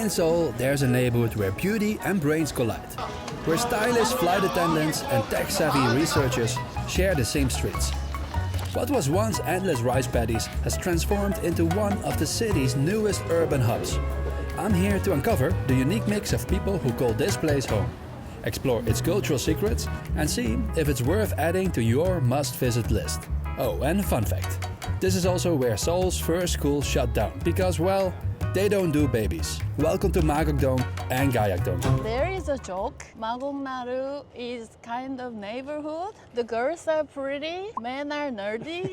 In Seoul, there's a neighborhood where beauty and brains collide, where stylish flight attendants and tech-savvy researchers share the same streets. What was once endless rice paddies has transformed into one of the city's newest urban hubs. I'm here to uncover the unique mix of people who call this place home, explore its cultural secrets, and see if it's worth adding to your must-visit list. Oh, and a fun fact. This is also where Seoul's first school shut down because, well, they don't do babies. Welcome to Magok-dong and Gayang-dong. There is a joke. Magok-naru is kind of neighborhood. The girls are pretty, men are nerdy.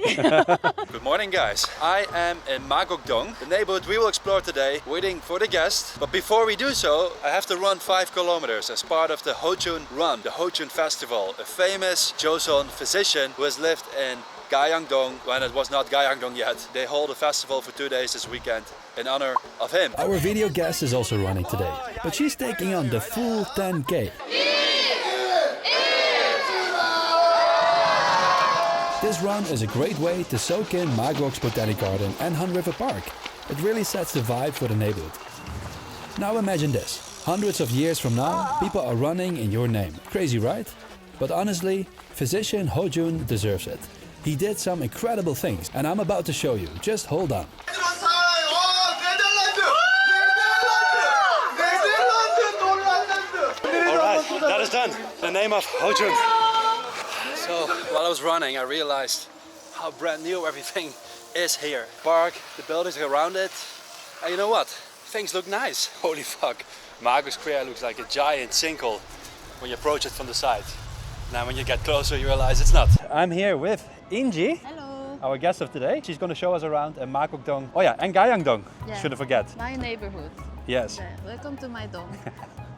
Good morning, guys. I am in Magok-dong, the neighborhood we will explore today, waiting for the guest. But before we do so, I have to run 5 kilometers as part of the Heojun Run, the Heojun Festival, a famous Joseon physician who has lived in Gayang-dong when it was not Gayang-dong yet. They hold a festival for 2 days this weekend in honor of him. Our video guest is also running today, but she's taking on the full 10K. This run is a great way to soak in Magok's Botanic Garden and Han River Park. It really sets the vibe for the neighborhood. Now imagine this. Hundreds of years from now, people are running in your name. Crazy, right? But honestly, physician Heojun deserves it. He did some incredible things, and I'm about to show you. Just hold on. Alright, that is done. The name of Heojun. So, while I was running, I realized how brand new everything is here. Park, the buildings around it. And you know what? Things look nice. Holy fuck. Magok Square looks like a giant sinkhole when you approach it from the side. Now when you get closer, you realize it's not. I'm here with Inji. Hello. Our guest of today. She's going to show us around in Magok-dong. Oh yeah, and Gayang-dong. Yeah. Shouldn't forget. My neighborhood. Yes. Yeah. Welcome to my dome.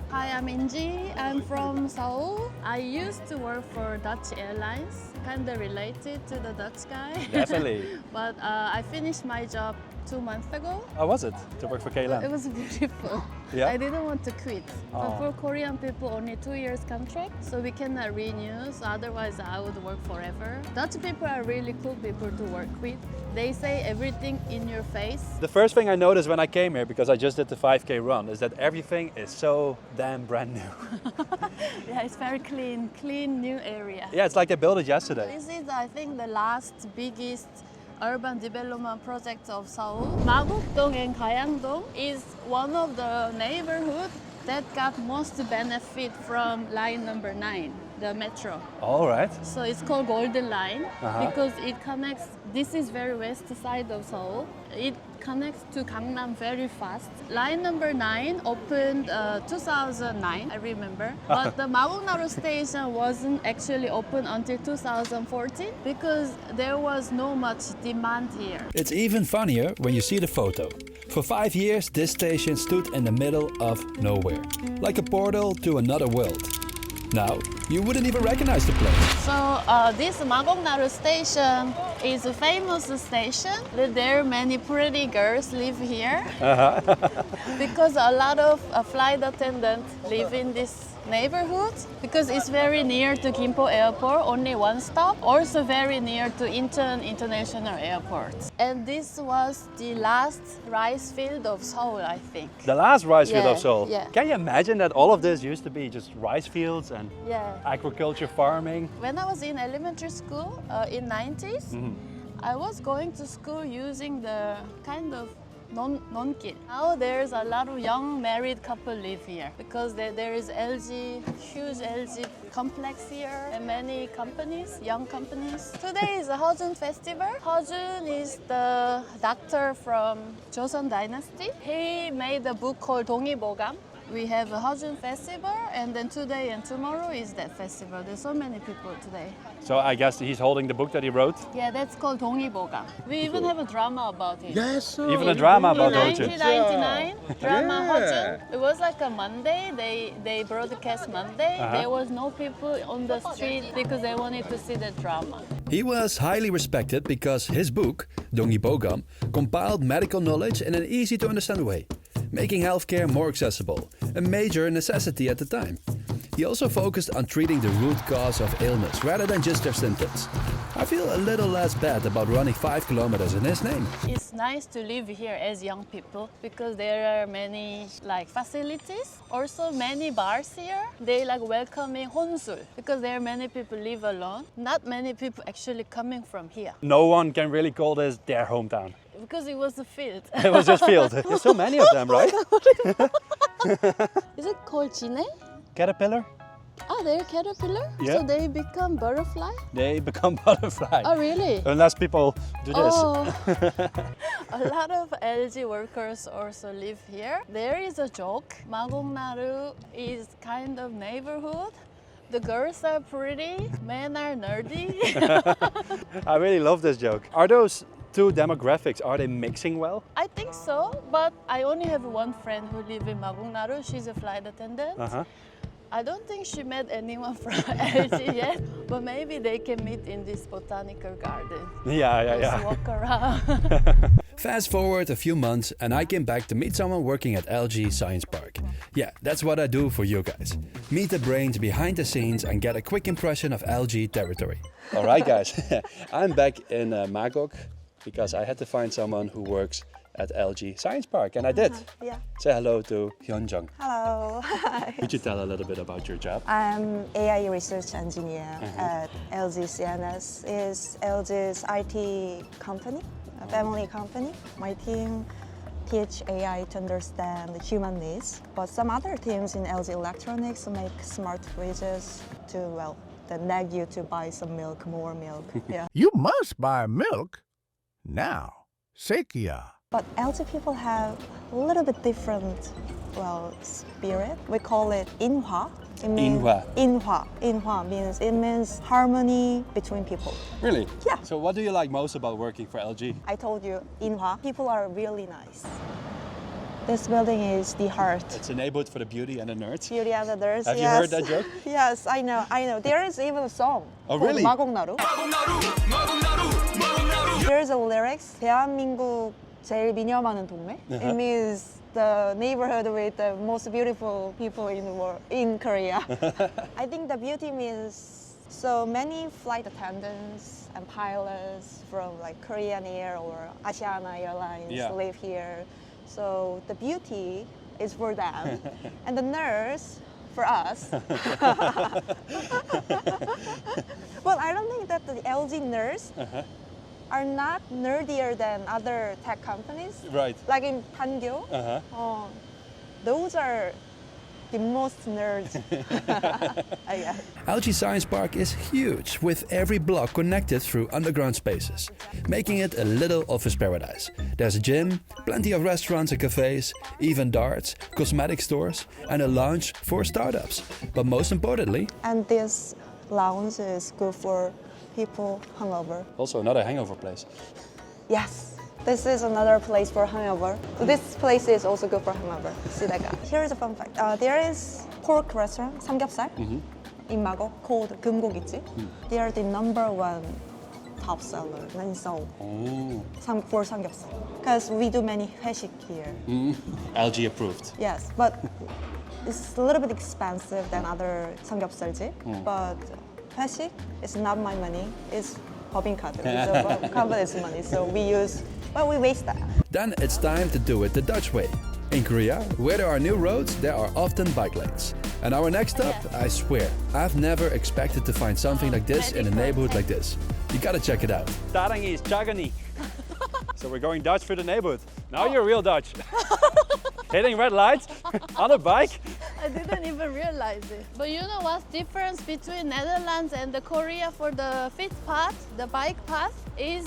Hi, I'm Inji. I'm from Seoul. I used to work for Dutch Airlines, kind of related to the Dutch guy. Definitely. But I finished my job 2 months ago. How was it to work for KLM? It was beautiful. Yeah? I didn't want to quit. But Oh. for Korean people, only 2 years contract, so we cannot renew. So otherwise, I would work forever. Dutch people are really cool people to work with. They say everything in your face. The first thing I noticed when I came here, because I just did the 5K run, is that everything is so damn brand new. Yeah, it's very clean, new area. Yeah, it's like they built it yesterday. This is, I think, the last biggest urban development project of Seoul. Magok-dong and Gayang-dong is one of the neighborhoods that got most benefit from line number 9, the metro. All right. So it's called Golden Line because it connects, this is very west side of Seoul. It connects to Gangnam very fast. Line number 9 opened 2009, I remember. But the Magok-naru station wasn't actually open until 2014 because there was no much demand here. It's even funnier when you see the photo. For 5 years, this station stood in the middle of nowhere, like a portal to another world. Now, you wouldn't even recognize the place. So this Magok-naru station is a famous station. There are many pretty girls live here because a lot of flight attendants live in this neighborhood because it's very near to Gimpo Airport, only one stop. Also very near to Incheon International Airport. And this was the last rice field of Seoul, I think. The last rice field Yeah, of Seoul. yeah. Can you imagine that all of this used to be just rice fields and Yeah. agriculture farming? When I was in elementary school in 90s, I was going to school using the kind of non-kid. Now there's a lot of young married couple live here because there is LG, huge LG complex here and many companies, young companies. Today is a Heojun festival. Heojun is the doctor from Joseon Dynasty. He made a book called 동의보감. We have a Heojun festival, and then today and tomorrow is that festival. There's so many people today. So I guess he's holding the book that he wrote. Yeah, that's called 동의보감. We even have a drama about it. Yes, Even a drama about In Heojun. 1999, drama Yeah. Heojun. It was like a Monday. They broadcast Monday. There was no people on the street because they wanted to see the drama. He was highly respected because his book, 동의보감, compiled medical knowledge in an easy-to-understand way, making healthcare more accessible, a major necessity at the time. He also focused on treating the root cause of illness rather than just their symptoms. I feel a little less bad about running 5 kilometers in his name. It's nice to live here as young people because there are many facilities. Also many bars here. They welcoming Honsool because there are many people live alone. Not many people actually coming from here No one can really call this their hometown. because it was a field. It was just field. There's so many of them, right? Is it called Jine? Caterpillar, Oh, they're caterpillar? Yeah. So they become butterfly? they become butterfly. Oh, really? Unless people do this. Oh, a lot of LG workers also live here. There is a joke. Magok-dong is kind of neighborhood. The girls are pretty, men are nerdy. I really love this joke. Are those two demographics, are they mixing well? I think so, but I only have one friend who lives in Magok-dong. She's a flight attendant. Uh-huh. I don't think she met anyone from LG yet, but maybe they can meet in this botanical garden. Yeah. Just walk around. Fast forward a few months and I came back to meet someone working at LG Science Park. Yeah, that's what I do for you guys. Meet the brains behind the scenes and get a quick impression of LG territory. All right, guys. I'm back in Magok because I had to find someone who works at LG Science Park, and I did. Yeah. Say hello to Heojun. Hello. Hi. Could you tell a little bit about your job? I'm AI research engineer at LG CNS. Is LG's IT company, a family company. My team teach AI to understand the human needs, but some other teams in LG Electronics make smart fridges to that nag you to buy some milk, more milk. Yeah. You must buy milk now. Sekia. But LG people have a little bit different, spirit. We call it inhwa. It means Inhwa. Inhwa. Inhwa means harmony between people. Really? Yeah. So what do you like most about working for LG? I told you, Inhwa. People are really nice. This building is the heart. It's a neighborhood for the beauty and the nerds. Beauty and the Nerds. Have you yes. heard that joke? Yes, I know. There is even a song. Oh, called really? 마곡나루. There's a lyrics. 대한민국 제일 미녀 많은 동네. It means the neighborhood with the most beautiful people in the world, in Korea. I think the beauty means so many flight attendants and pilots from Korean Air or Asiana Airlines live here. So the beauty is for them, and the nurse for us. Well, I don't think that the LG nurse are not nerdier than other tech companies. Right. Like in Pangyo, those are the most nerds. I guess. LG Science Park is huge, with every block connected through underground spaces, making it a little office paradise. There's a gym, plenty of restaurants and cafes, even darts, cosmetic stores, and a lounge for startups. But most importantly, And this lounge is good for people hungover. also another hangover place. Yes, this is another place for hangover. This place is also good for hangover. 너드'가. Here is a fun fact. There is pork restaurant, 삼겹살, in Magok called 금고기집. They are the #1 top seller in Seoul for 삼겹살. Because we do many 회식 here. LG approved. Yes, but it's a little bit expensive than other 삼겹살집. But 회식 is not my money. It's 법인카드. It's a company's money. So we waste that. Then it's time to do it the Dutch way. In Korea, where there are new roads, there are often bike lanes. And our next stop, I swear, I've never expected to find something like this in a neighborhood like this. You gotta check it out. Tarangi is Chagani. So we're going Dutch through the neighborhood. Now you're real Dutch. Hitting red lights on a bike. I didn't even realize it. But you know what's difference between Netherlands and the Korea for the fit path, the bike path, is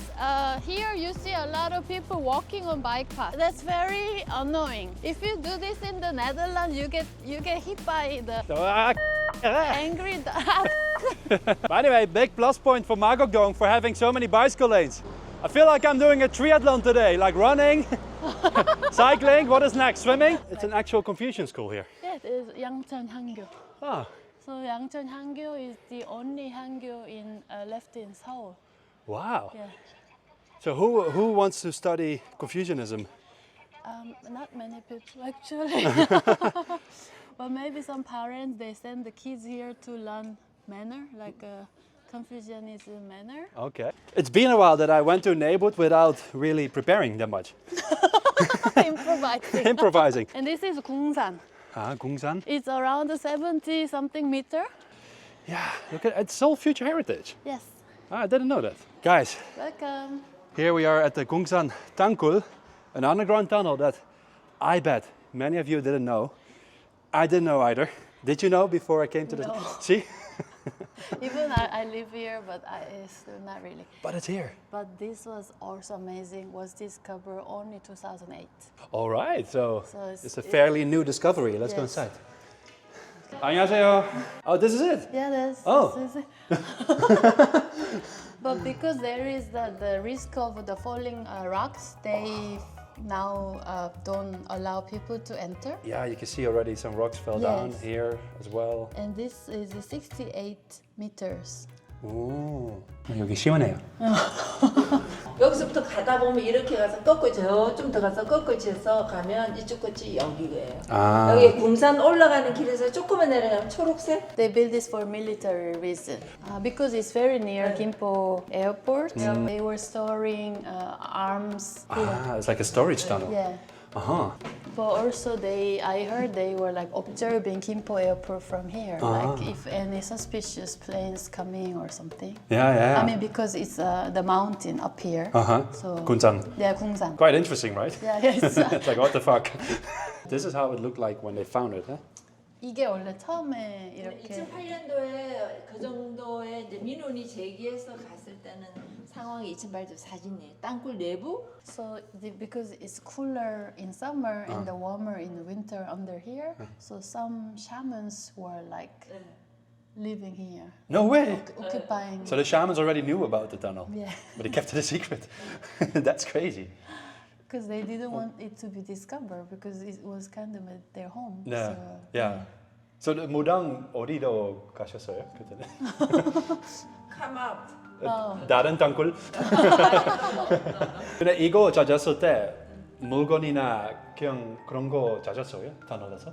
here you see a lot of people walking on bike path. That's very annoying. If you do this in the Netherlands, you get hit by the angry dog. But anyway, big plus point for Magok-dong for having so many bicycle lanes. I feel like I'm doing a triathlon today, like running, cycling. What is next? Swimming? It's an actual Confucian school here. Yeah, it is Yangcheon Hangyo. Ah, So Yangcheon Hangyo is the only Hangyo left in Seoul. wow. Yeah. So who wants to study Confucianism? Not many people actually. But maybe some parents, they send the kids here to learn manner, like Confucianism manner. Okay. It's been a while that I went to a neighborhood without really preparing that much. Improvising. Improvising. And this is Gungsan. Ah, Gongsan. It's around 70 something meter. Yeah, look at it's all future heritage. Yes. Ah, I didn't know that. Guys, Welcome. here we are at the Gongsan Tangkul, an underground tunnel that I bet many of you didn't know. I didn't know either. Did you know before I came to No. See? Even I live here, but still not really. But it's here. But this was also amazing. Was discovered only 2008. All right, so So it's a fairly new discovery. Let's go Yes. inside. 안녕하세요. Oh, this is it? Yeah, this Oh. is it. But because there is the risk of the falling rocks, they now don't allow people to enter. Yeah, you can see already some rocks fell down Yes. here as well. And this is 68 meters. 오, 여기 시원해요. 여기서부터 가다 보면 이렇게 가서 꺾고 저좀 더 가서 꺾어져서 가면 이쪽 끝이 여기예요. 아. 여기 궁산 올라가는 길에서 조금만 내려가면 초록색. They built this for military reason because it's very near Gimpo Airport. They were storing arms here. Ah, it's like a storage tunnel. Yeah. Uh-huh. But also I heard they were like observing Gimpo Airport from here, like if any suspicious planes coming or something. Yeah. I mean because it's the mountain up here. Uh-huh. So Gunsan. yeah, Gungsan. Quite interesting, right? Yeah, yes. It's like, what the fuck? This is how it looked like when they found it, huh? 이게 원래 처음에 이렇게 2008년도에 그 정도의 이제 민원이 제기해서 갔을 때는 상황이 2008년 사진이에요. 땅굴 내부. So because it's cooler in summer and the warmer in the winter under here, so some shamans were like living here, No way! occupying. So the shamans already knew about the tunnel, Yeah, but they kept it a secret. That's crazy. because they didn't want it to be discovered because it was kind of their home. Yeah, So, yeah. So the 무당 어디로 가셨어요 그때는? Come out. 다른 땅굴? 근데 이거 찾았을 때 물건이나 그냥 그런 거 찾았어요? 터널에서?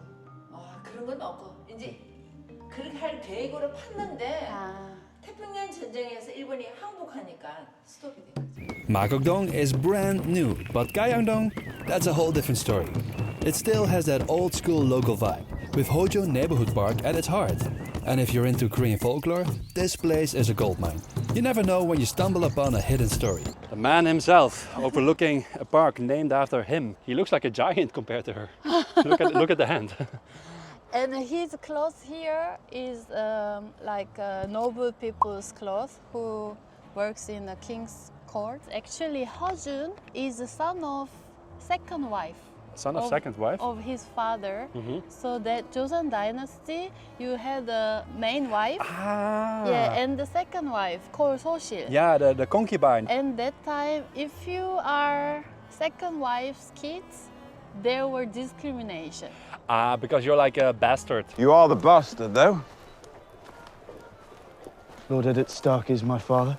그런 건 없고 이제 그렇게 할 계획으로 팠는데 태평양 전쟁에서 일본이 항복하니까 스톱이 된 거죠. Magok-dong is brand new, but Gayang-dong, that's a whole different story. It still has that old school local vibe, with Heojun neighborhood park at its heart. And if you're into Korean folklore, this place is a goldmine. You never know when you stumble upon a hidden story. The man himself overlooking a park named after him. He looks like a giant compared to her. look at the hand. and his clothes here is like noble people's clothes who works in the king's court. Actually, Heojun is the son of second wife. Son of second wife? Of his father. So that Joseon dynasty, you had the main wife. Yeah, and the second wife called Soshil. Yeah, the concubine. And that time, if you are second wife's kids, there were discrimination. Because you're like a bastard. You are the bastard, though. Lord Edit Stark is my father.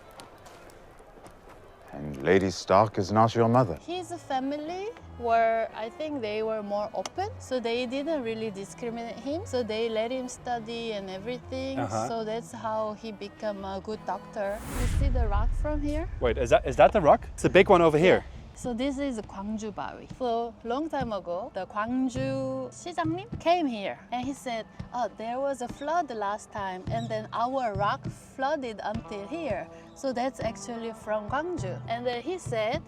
And Lady Stark is not your mother. His family were, I think they were more open, so they didn't really discriminate him. So they let him study and everything. So that's how he became a good doctor. You see the rock from here? Wait, is that the rock? It's the big one over here. So this is Gwangju Bawi. So long time ago, the Gwangju 시장님 came here and he said, oh, there was a flood last time and then our rock flooded until here. So that's actually from Gwangju. And then he said,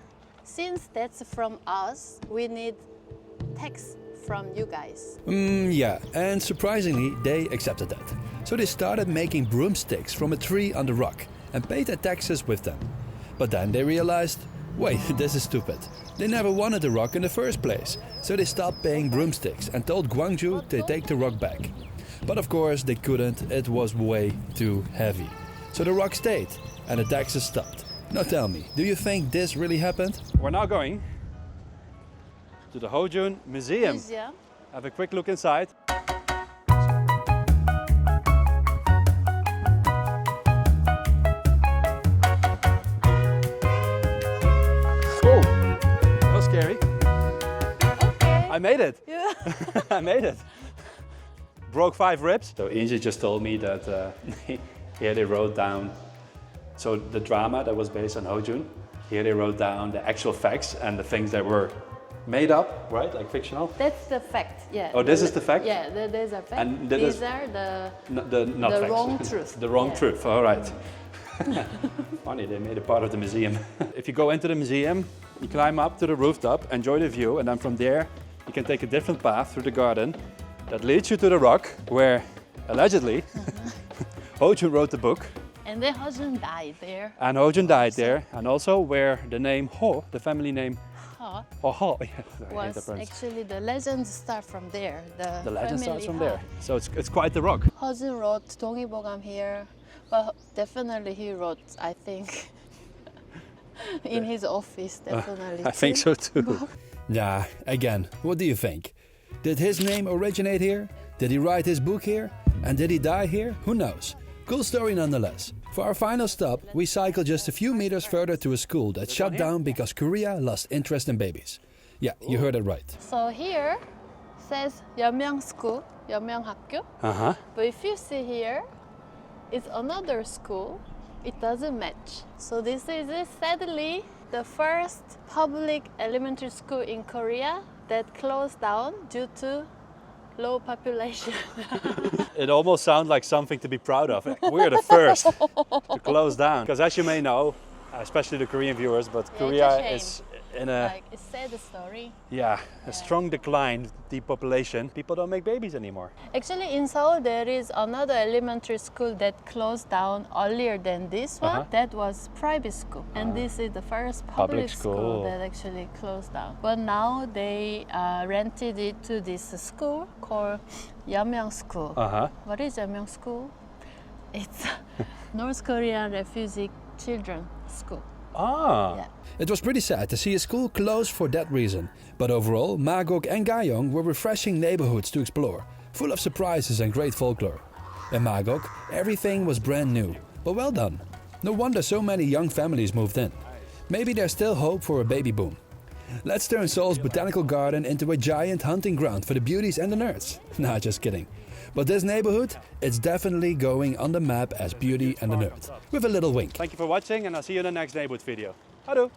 since that's from us, we need tax from you guys. Yeah, and surprisingly, they accepted that. So they started making broomsticks from a tree on the rock and paid their taxes with them. But then they realized, wait, this is stupid. They never wanted the rock in the first place. So they stopped paying broomsticks and told Gwangju to take the rock back. But of course they couldn't, it was way too heavy. So the rock stayed and the taxes stopped. Now tell me, do you think this really happened? We're now going to the Heojun Museum. Museum. Have a quick look inside. Oh, that was scary. Okay. I made it. Yeah. I made it. Broke 5 ribs. So Inji just told me that here they wrote down So the drama that was based on Heojun, here they wrote down the actual facts and the things that were made up, right? Like fictional? That's the fact, yeah. Oh, this is the fact? Yeah, there's a fact. And These are the not facts. wrong truth. The wrong Yeah. truth, all right. Funny, they made it part of the museum. If you go into the museum, you climb up to the rooftop, enjoy the view, and then from there, you can take a different path through the garden that leads you to the rock where, allegedly, Heojun wrote the book. And then Heojun died there. And Heojun died there, and also where the name Ho, the family name Huh, Ho, yeah, I hate that was pronunciation. actually the legends start from there. The legend family starts from Ha. there. So it's quite the rock. Heojun wrote 동의보감 here, but definitely he wrote, I think, in his office, definitely. I think so too. Yeah, again, what do you think? Did his name originate here? Did he write his book here? And did he die here? Who knows? Cool story nonetheless. For our final stop, we cycle just a few meters further to a school that shut down because Korea lost interest in babies. Yeah, you heard it right. So here says 연명 school, 연명학교. Uh-huh. But if you see here, it's another school. It doesn't match. So this is sadly the first public elementary school in Korea that closed down due to low population. It almost sounds like something to be proud of. We're the first to close down. Because as you may know, especially the Korean viewers, but Yeah, Korea it's a shame. is in a Like it's sad story. a strong decline, depopulation. People don't make babies anymore. Actually, in Seoul, there is another elementary school that closed down earlier than this one. Uh-huh. That was private school, and this is the first public school school. that actually closed down. But now they rented it to this school called Yeomyang School. Uh-huh. What is Yeomyang School? It's North Korean refugee children school. Ah. Yeah. It was pretty sad to see a school close for that reason. But overall, Magok and Gayang were refreshing neighborhoods to explore, full of surprises and great folklore. In Magok, everything was brand new, but well done. No wonder so many young families moved in. Maybe there's still hope for a baby boom. Let's turn Seoul's botanical garden into a giant hunting ground for the beauties and the nerds. Nah, just kidding. But this neighborhood, it's definitely going on the map as beauty and the nerd. With a little wink. Thank you for watching, and I'll see you in the next neighborhood video. Hallo.